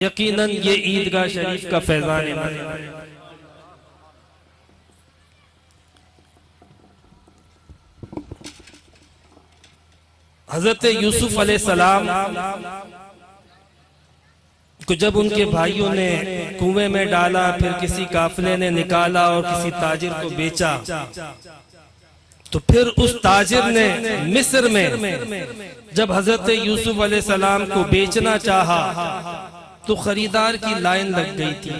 यकीनन ये ईदगाह शरीफ का फैजान है। हजरत यूसुफ अलैहिस्सलाम को जब उनके भाइयों ने कुएं में डाला, फिर किसी काफिले ने निकाला और किसी ताजिर को बेचा, तो फिर उस ताजिर ने मिस्र में जब हजरत यूसुफ अलैहिस्सलाम को बेचना चाहा तो खरीदार की लाइन लग गई थी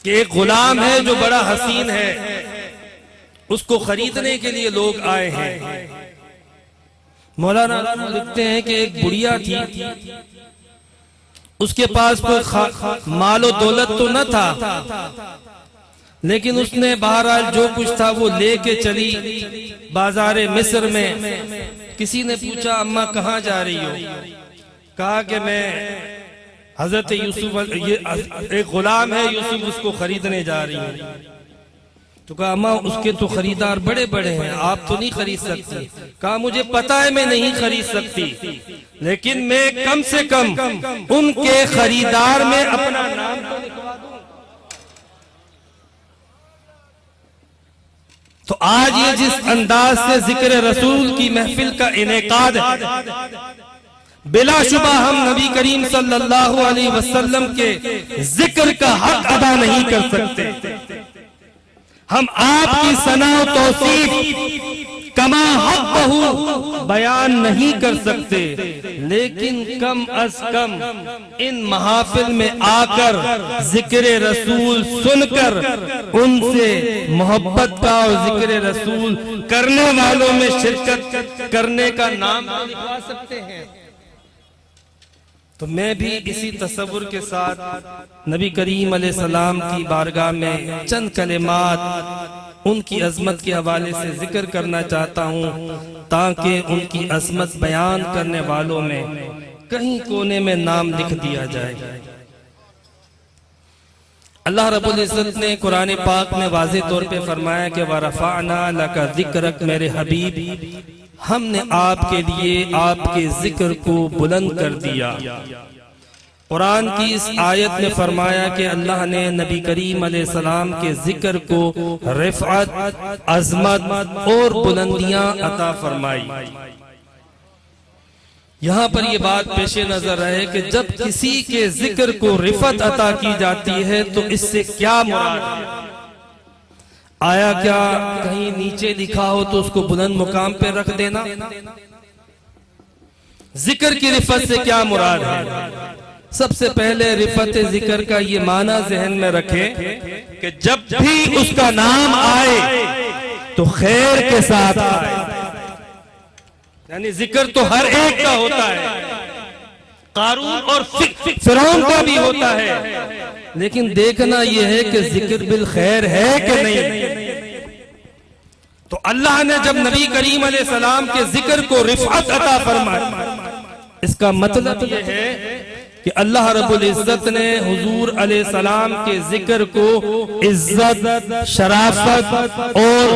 कि एक गुलाम है जो बड़ा हसीन है, उसको खरीदने के लिए लोग आए हैं। मौलाना लिखते हैं कि एक बुढ़िया थी, उसके पास कोई मालो दौलत तो न था, लेकिन उसने बहरहाल जो कुछ था वो लेके चली बाजारे मिस्र में। किसी ने पूछा, अम्मा कहाँ जा रही हो? कहा कि मैं हजरत यूसुफ, ये एक गुलाम है यूसुफ, उसको खरीदने जा रही हूँ। तो कहा, अम्मा उसके तो खरीदार बड़े बड़े हैं, आप तो नहीं खरीद सकती। कहा, मुझे पता है मैं नहीं खरीद सकती, लेकिन मैं कम से कम उनके खरीदार में अपना नाम तो लिखवा दूं। तो आज ये जिस अंदाज से जिक्र रसूल की महफिल का इनेकाद है, बिलाशुबा हम नबी करीम सल्लल्लाहु अलैहि वसल्लम के जिक्र का हक अदा नहीं कर सकते। हम आपकी सना तौसीफ कमा हक बहू बयान नहीं कर सकते, लेकिन कम अज कम इन महाफिल में आकर जिक्र रसूल सुनकर उनसे मोहब्बत का और जिक्र रसूल करने वालों में शिरकत करने का नाम लिखवा सकते हैं। तो मैं भी इसी तसव्वुर के साथ नबी करीम अलैहिस्सलाम की बारगाह में चंद कलिमात उनकी अजमत के हवाले से जिक्र करना चाहता हूँ, ताकि उनकी अजमत बयान करने वालों में कहीं कोने में नाम लिख दिया जाए। अल्लाह रब्बुल इज्जत ने कुरान पाक में वाज़ेह तौर पे फरमाया कि वरफ़अना लका ज़िक्रक, मेरे हबीब हमने आपके लिए आपके जिक्र को बुलंद कर दिया। कुरान की इस आयत में फरमाया कि अल्लाह ने नबी करीम अलैहिस्सलाम के जिक्र को रिफ़अत, अज़मत और बुलंदियां अता फरमाई। यहाँ पर यह बात पेशे नजर रहे कि जब किसी के जिक्र को रिफ़अत अता की जाती है तो इससे क्या मुराद है? आया क्या कहीं नीचे लिखा हो तो उसको बुलंद मुकाम पे रख देना? जिक्र की रिफ़त से क्या मुराद है? सबसे पहले रिफ़त जिक्र का ये माना जहन में रखें कि जब भी उसका नाम आए तो खैर के साथ आए। यानी जिक्र तो हर एक का होता है, कारून और फिरौन का भी होता है, लेकिन देखना यह है कि जिक्र बिल खैर है कि नहीं। तो अल्लाह ने जब नबी करीम अलैहिस्सलाम के जिक्र को रिफ़अत अता फरमाया, इसका मतलब यह है कि अल्लाह रब्बुल इज्जत ने हुजूर अलैहिस्सलाम के जिक्र को इज्जत, शराफत और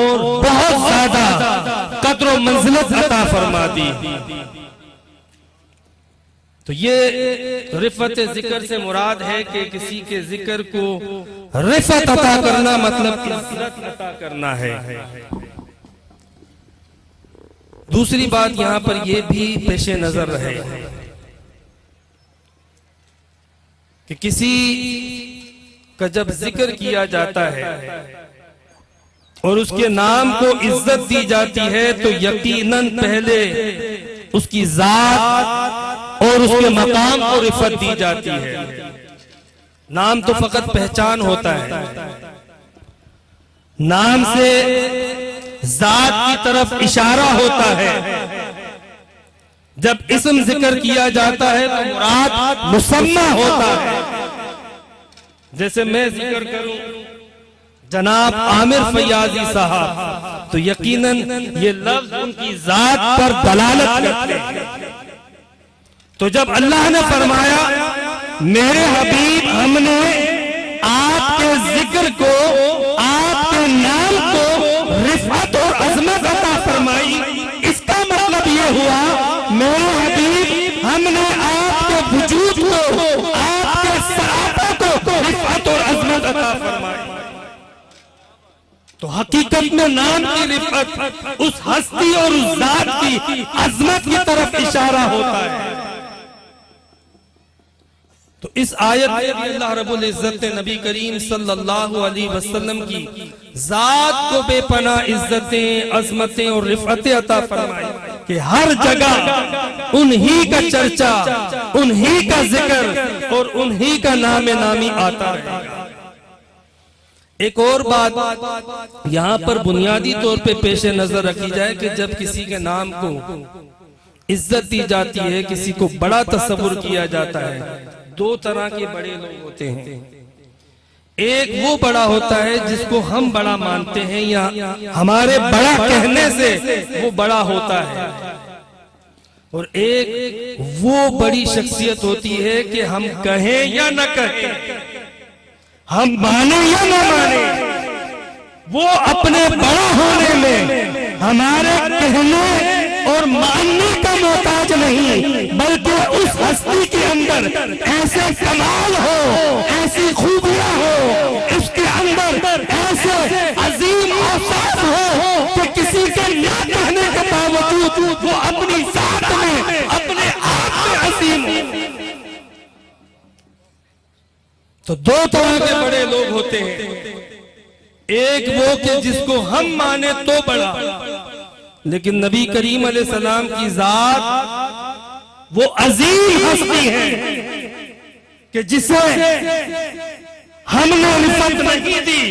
बहुत ज्यादा कद्र और मंजिलत अता फरमा दी। तो ये रिफ़अत जिक्र से मुराद है कि किसी के जिक्र को रिफ़अत अता करना मतलब इज्जत अता करना है। दूसरी बात यहाँ पर यह भी पेशे नजर रहे कि किसी का जब जिक्र किया जाता है और उसके नाम को इज्जत दी जाती है तो यकीनन पहले उसकी जात और उसके मकाम को रिफ़अत दी जाती है। नाम तो फकत पहचान होता है, नाम से जात की तरफ इशारा होता है। जब इस्म जिक्र किया जाता है तो मुराद मुसम्मा होता है। जैसे मैं जिक्र करूं जनाब आमिर फैयाजी साहब, तो यकीनन ये लफ्ज उनकी जात पर दलालत करते हैं। तो जब अल्लाह ने फरमाया मेरे हबीब हमने आपके जिक्र को, आपके नाम को रिफ़अत और अज़मत अता फरमाई, इसका मतलब ये हुआ मेरे हबीब हमने आपके वजूद को, अता फरमाई। तो हकीकत में नाम की रिफत उस हस्ती और उस जात की अजमत की तरफ इशारा होता है। तो इस आयत में भी अल्लाह रब्बुल इज्जत ने नबी करीम सल्लल्लाहु अलैहि वसल्लम की जात को बेपनाह इज्जतें, अजमतें और रिफतें अता फरमाई कि हर जगह उन्हीं का चर्चा, उन्हीं का जिक्र और उन्हीं का नामे नामी आता रहेगा। एक और बात यहाँ पर बुनियादी तौर पे पेश नजर रखी जाए कि जब किसी के नाम को इज्जत दी जाती है, किसी को बड़ा तस्वुर किया जाता है, दो तरह के बड़े लोग होते हैं। एक वो बड़ा होता है जिसको हम बड़ा मानते हैं या हमारे बड़ा कहने से वो बड़ा होता है, और एक वो बड़ी शख्सियत होती है कि हम कहें या न कहें, हम माने या न माने, वो अपने बड़ा होने में हमारे कहने और मानने का मोहताज नहीं, बल्कि उस हस्ती के अंदर ऐसे कमाल हो, ऐसी खूबियां हो, उसके अंदर ऐसे अजीम औसाफ हो कि किसी के न कहने के बावजूद वो अपनी जात में, अपने आप में अजीम हो। तो दो तरह के बड़े लोग होते हैं। एक वो कि जिसको हम माने तो बड़ा, लेकिन नबी करीम अलैहिस्सलाम की जात वो अजीम हस्ती है कि जिसे हमने रिफत नहीं दी,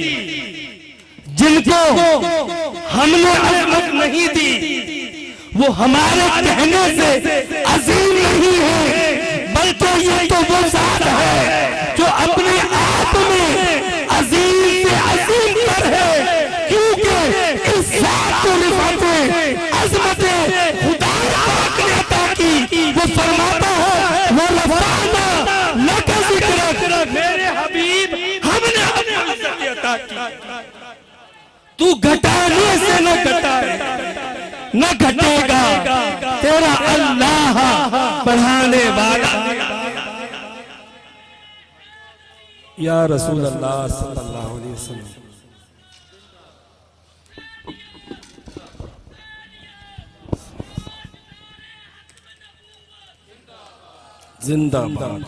जिनको हमने अजमत नहीं दी, वो हमारे कहने से अजीम नहीं है, बल्कि ये तो वो जात है जो अपने आप में अजीम से अजीम पर है, क्योंकि इस जात को रिफतें, अज़मतें खुदा पाक ने अता की। वो फरमाता है वो रफ़ाना लका ज़िक्रक, मेरे हबीब हमने अपनी इज्जत अता की, तू घटाने से न घटाए न घटेगा, तेरा अल्लाह बढ़ाने वाला। या रसूल अल्लाह सल्लल्लाहु अलैहि वसल्लम। जिंदाबाद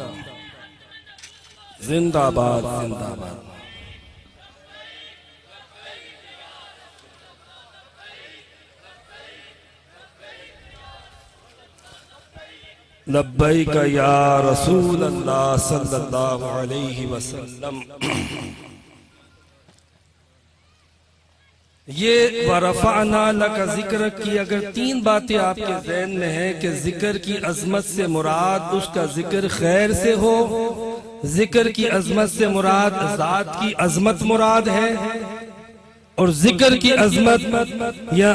जिंदाबाद जिंदाबाद। लब्बैक या रसूल अल्लाह सल्लल्लाहु अलैहि वसल्लम। ये वरफ़अना लका जिक्र की अगर तीन बातें आपके ज़हन में है कि जिक्र की अजमत से मुराद उसका जिक्र खैर से हो, जिक्र की अजमत से मुराद ज़ात की अजमत मुराद है, और जिक्र की अजमत या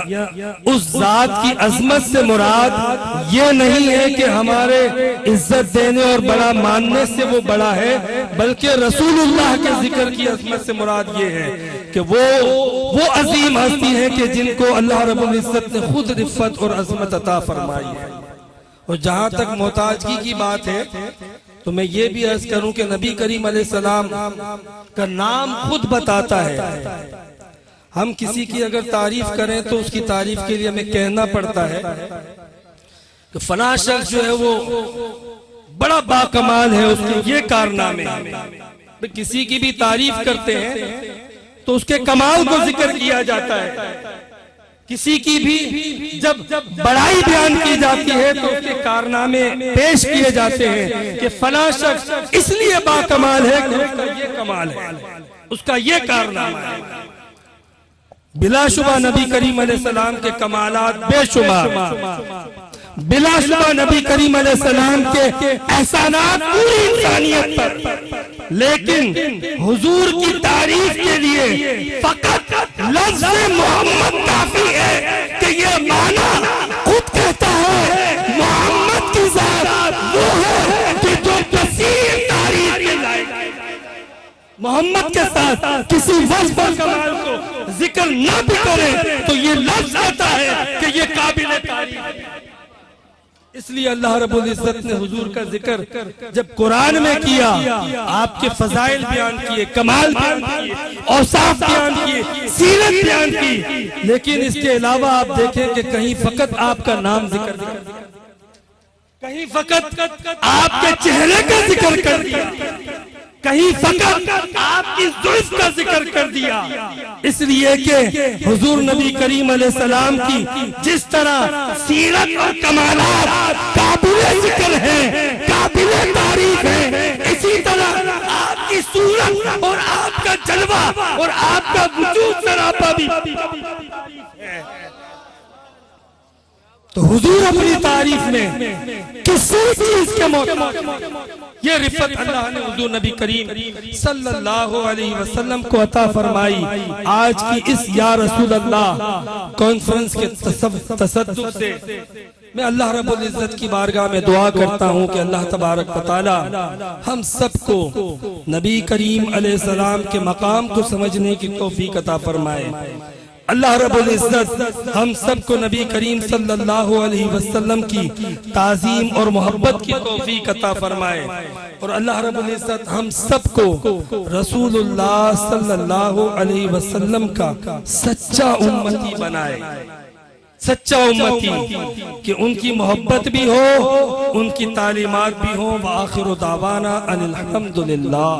उस जात की अजमत से मुराद ये नहीं है कि हमारे इज्जत देने और बड़ा मानने से वो बड़ा है, बल्कि रसूलुल्लाह के जिक्र की अजमत से मुराद ये है कि वो अजीम हस्ती है कि जिनको अल्लाह रब्बुल इज्जत ने खुद रिफ़त और अजमत अता फरमाई है। और जहां तक मोहताजगी की बात है तो मैं ये भी अर्ज करूं कि नबी करीम अलैहिस्सलाम का नाम खुद बताता है। हम किसी की अगर तारीफ करें तो उसकी तारीफ के लिए हमें कहना पड़ता है कि फला शख्स जो है वो बड़ा बाकमाल है, उसके ये कारनामे। किसी की भी तारीफ करते हैं तो उसके कमाल को जिक्र किया जाता है, किसी की भी जब बड़ाई बयान की जाती है तो उसके कारनामे पेश किए जाते हैं कि फला शख्स इसलिए बाकमाल है कि उसका ये कमाल है, उसका ये कारनामा है। बिलाशुबा नबी करीम अलैहिस्सलाम के कमालात बेशुमार, बिलाशुबा नबी करीम अलैहिस्सलाम के एहसानात पूरी इंसानियत पर, लेकिन हुजूर की तारीफ के लिए फकत लफ्ज़ मोहम्मद काफी है कि ये माना खुद कहता है मोहम्मद की जात वो है कि जो कसीर तारीफ के लायक। मोहम्मद के साथ किसी वस्फ और कमाल को जिक्र न भी करे तो ये लफ्ज आता है कि ये काबिल तारीफ। इसलिए अल्लाह रब्बुल इज्जत ने हुजूर का जिक्र जब कुरान में किया, आपके फजाइल बयान किए, कमाल बयान किए, औसाफ बयान किए, सीरत बयान की, लेकिन इसके अलावा आप देखें कि कहीं फकत आपका नाम जिक्र कर दिया, कहीं फकत आपके चेहरे का जिक्र कर दिया, कहीं फकत आपकी जुल्फ का जिक्र कर दिया। इसलिए कि हुजूर नबी करीम अलैहिस्सलाम की जिस तरह सीरत और कमालात काबिले जिक्र है, काबिले तारीफ है, इसी तरह आपकी सूरत और आपका जलवा और आपका वजूद सरापा भी है। तो हुजूर अपनी तारीफ में किसी चीज के मौके ये रिफत अल्लाह ने हुजूर नबी करीम सल्लल्लाहु अलैहि वसल्लम को अता फरमाई। आज की इस या रसूल अल्लाह कॉन्फ्रेंस के तसद्दुक से मैं अल्लाह रब्बुल इज्जत की बारगाह में दुआ करता हूँ कि अल्लाह तबारक व तआला हम सबको नबी करीम अलैहिस्सलाम के मकाम को समझने की तौफीक अता फरमाए। अल्लाह रब्बुल इज्जत हम सबको नबी करीम सल्लल्लाहु अलैहि वसल्लम की ताज़ीम और मोहब्बत की तौफीक अता फरमाए और अल्लाह रब्बुल इज्जत हम सबको रसूलुल्लाह सल्लल्लाहु अलैहि वसल्लम का सच्चा उम्मती बनाए, सच्चा उम्मती कि उनकी मोहब्बत भी हो, उनकी तालीमात भी हो। व आखिरु दावाना अनिल हम्दुलिल्लाह।